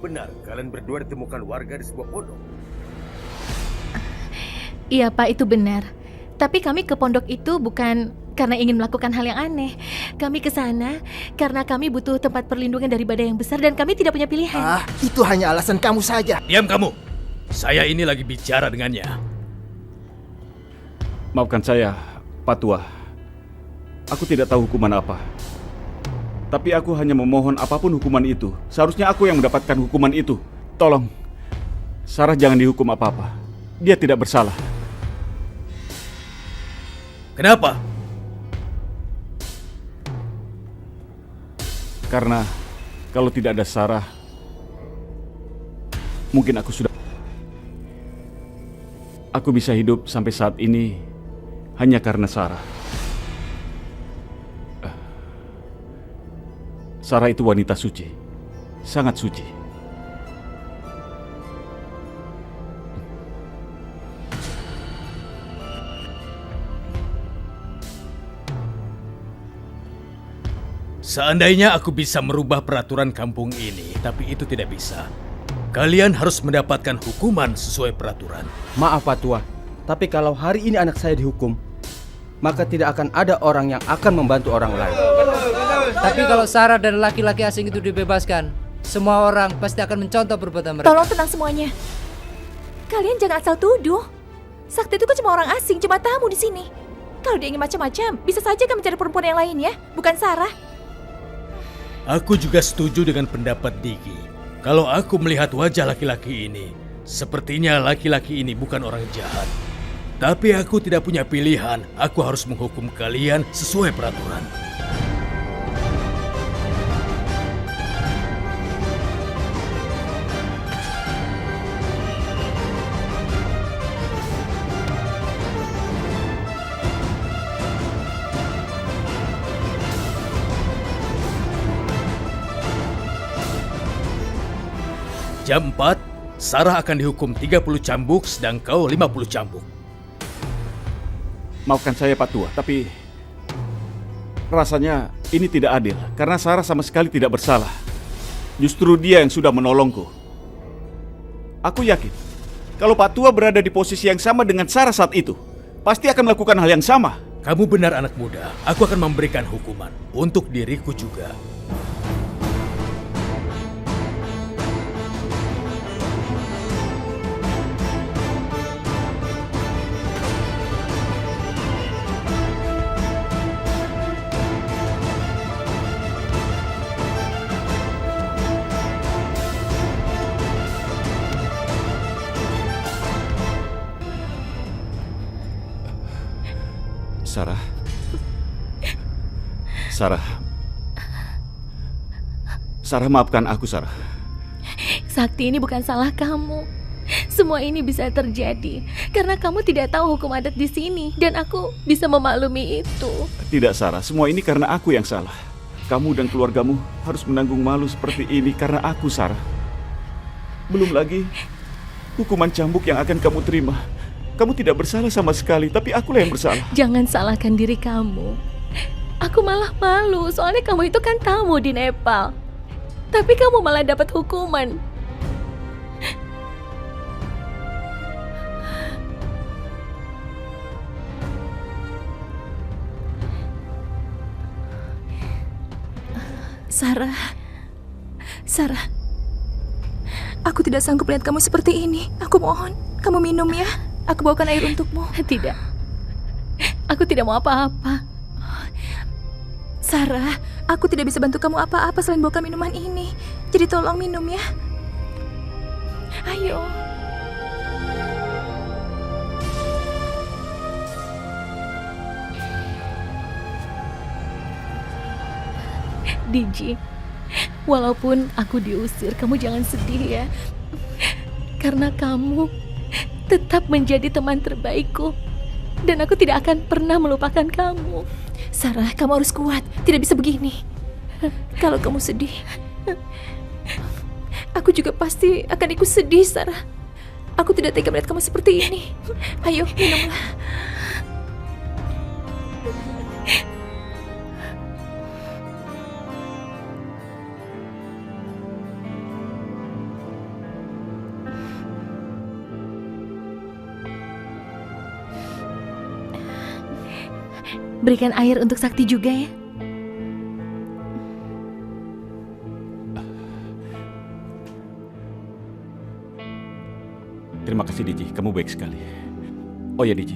benar kalian berdua ditemukan warga di sebuah pondok? Iya Pak, itu benar. Tapi kami ke pondok itu bukan karena ingin melakukan hal yang aneh. Kami ke sana karena kami butuh tempat perlindungan dari badai yang besar dan kami tidak punya pilihan. Itu hanya alasan kamu saja. Diam kamu. Saya ini lagi bicara dengannya. Maafkan saya, Pak Tua. Aku tidak tahu hukuman apa. Tapi aku hanya memohon apapun hukuman itu. Seharusnya aku yang mendapatkan hukuman itu. Tolong, Sarah jangan dihukum apa-apa. Dia tidak bersalah. Kenapa? Karena kalau tidak ada Sarah, mungkin aku bisa hidup sampai saat ini hanya karena Sarah. Sarah itu wanita suci, sangat suci. Seandainya aku bisa merubah peraturan kampung ini, tapi itu tidak bisa. Kalian harus mendapatkan hukuman sesuai peraturan. Maaf Pak Tua, tapi kalau hari ini anak saya dihukum, maka tidak akan ada orang yang akan membantu orang lain. Tapi kalau Sarah dan laki-laki asing itu dibebaskan, semua orang pasti akan mencontoh perbuatan mereka. Tolong tenang semuanya. Kalian jangan asal tuduh. Sakti itu kan cuma orang asing, cuma tamu di sini. Kalau dia ingin macam-macam, bisa saja kan mencari perempuan yang lain ya, bukan Sarah. Aku juga setuju dengan pendapat Digi. Kalau aku melihat wajah laki-laki ini, sepertinya laki-laki ini bukan orang jahat. Tapi aku tidak punya pilihan, aku harus menghukum kalian sesuai peraturan. Jam 4, Sarah akan dihukum 30 cambuk, sedang kau 50 cambuk. Maafkan saya Pak Tua, tapi rasanya ini tidak adil karena Sarah sama sekali tidak bersalah. Justru dia yang sudah menolongku. Aku yakin kalau Pak Tua berada di posisi yang sama dengan Sarah saat itu, pasti akan melakukan hal yang sama. Kamu benar anak muda, aku akan memberikan hukuman untuk diriku juga. Sarah, maafkan aku, Sarah. Sakti, ini bukan salah kamu. Semua ini bisa terjadi karena kamu tidak tahu hukum adat di sini dan aku bisa memaklumi itu. Tidak, Sarah. Semua ini karena aku yang salah. Kamu dan keluargamu harus menanggung malu seperti ini karena aku, Sarah. Belum lagi hukuman cambuk yang akan kamu terima. Kamu tidak bersalah sama sekali, tapi akulah yang bersalah. Jangan salahkan diri kamu. Aku malah malu, soalnya kamu itu kan tamu di Nepal. Tapi kamu malah dapat hukuman. Sarah, aku tidak sanggup lihat kamu seperti ini. Aku mohon, kamu minum ya. Aku bawakan air untukmu. Tidak, aku tidak mau apa-apa. Sarah, aku tidak bisa bantu kamu apa-apa selain bawakan minuman ini. Jadi tolong minum ya. Ayo. Digi, walaupun aku diusir, kamu jangan sedih ya. Karena kamu tetap menjadi teman terbaikku. Dan aku tidak akan pernah melupakan kamu. Sarah, kamu harus kuat. Tidak bisa begini. Kalau kamu sedih, aku juga pasti akan ikut sedih, Sarah. Aku tidak tega melihat kamu seperti ini. Ayo, minumlah. berikan air untuk Sakti juga ya. Terima kasih Diji, kamu baik sekali. Oh ya Diji,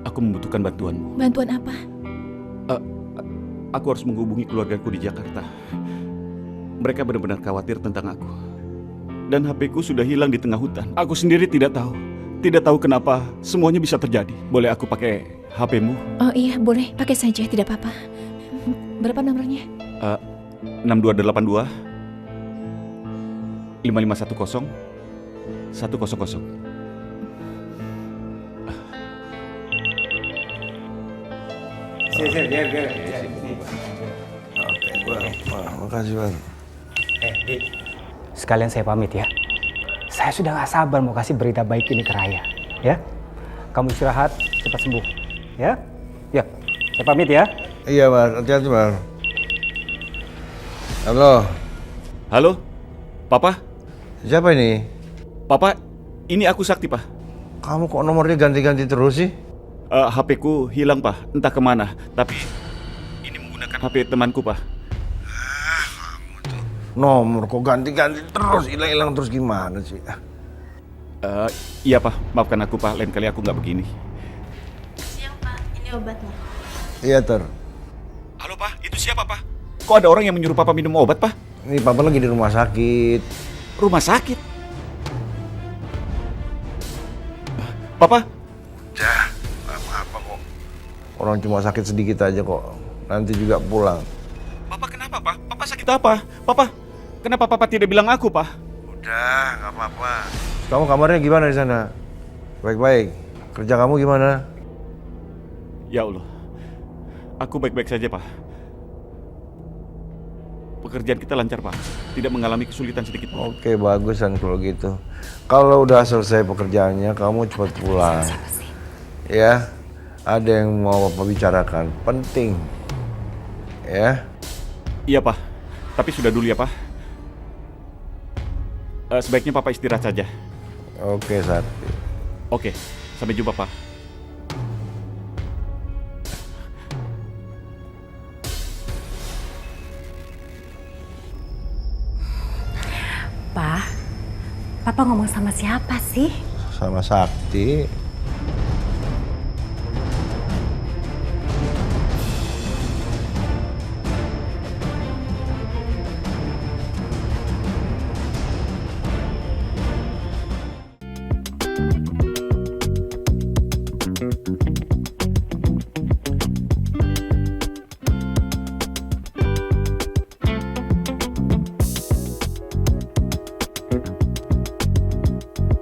aku membutuhkan bantuanmu. Bantuan apa? Aku harus menghubungi keluargaku di Jakarta. Mereka benar-benar khawatir tentang aku. Dan HP-ku sudah hilang di tengah hutan. Aku sendiri tidak tahu kenapa semuanya bisa terjadi. Boleh aku pakai HP-mu? Oh iya, boleh. Pakai saja, tidak apa-apa. Berapa nomornya? 6282 5510 100. Makasih Bang. Dik, sekalian saya pamit ya. Saya sudah gak sabar mau kasih berita baik ini ke Raya. Ya, kamu istirahat, cepat sembuh. Ya, ya, saya pamit ya. Iya Bang, hati-hati Bang. Halo, Halo, Papa? siapa ini? Papa, ini aku Sakti, Pak. Kamu kok nomornya ganti-ganti terus sih? HP-ku hilang, Pak. Entah kemana. Tapi ini menggunakan HP temanku, Pak. Nomor kok ganti-ganti terus, hilang-hilang terus gimana sih? Iya, Pak. Maafkan aku, Pak. Lain kali aku nggak begini. Siang, Pak. Ini obatnya. Iya Ter, Halo, Pak. Itu siapa, Pak? Kok ada orang yang menyuruh Papa minum obat, Pak? ini Papa lagi di rumah sakit. Rumah sakit? Papa? Dah, gak apa-apa kok. Orang cuma sakit sedikit aja kok. Nanti juga pulang. Papa kenapa, Pak? Papa sakit apa? Papa, kenapa Papa tidak bilang aku, Pak? Udah, gak apa-apa. Kamu kabarnya gimana di sana? Baik-baik. Kerja kamu gimana? Ya Allah, aku baik-baik saja, Pak. Pekerjaan kita lancar, Pak. Tidak mengalami kesulitan sedikit pun. Oke, bagusan kalau gitu. Kalau udah selesai pekerjaannya, kamu cepat pulang. Ya, ada yang mau Papa bicarakan. Penting. Ya. Iya, Pak. Tapi sudah dulu ya, Pak. Sebaiknya Papa istirahat saja. Oke, Sakti. Oke, sampai jumpa, Pak. Papa ngomong sama siapa sih? Sama Sakti.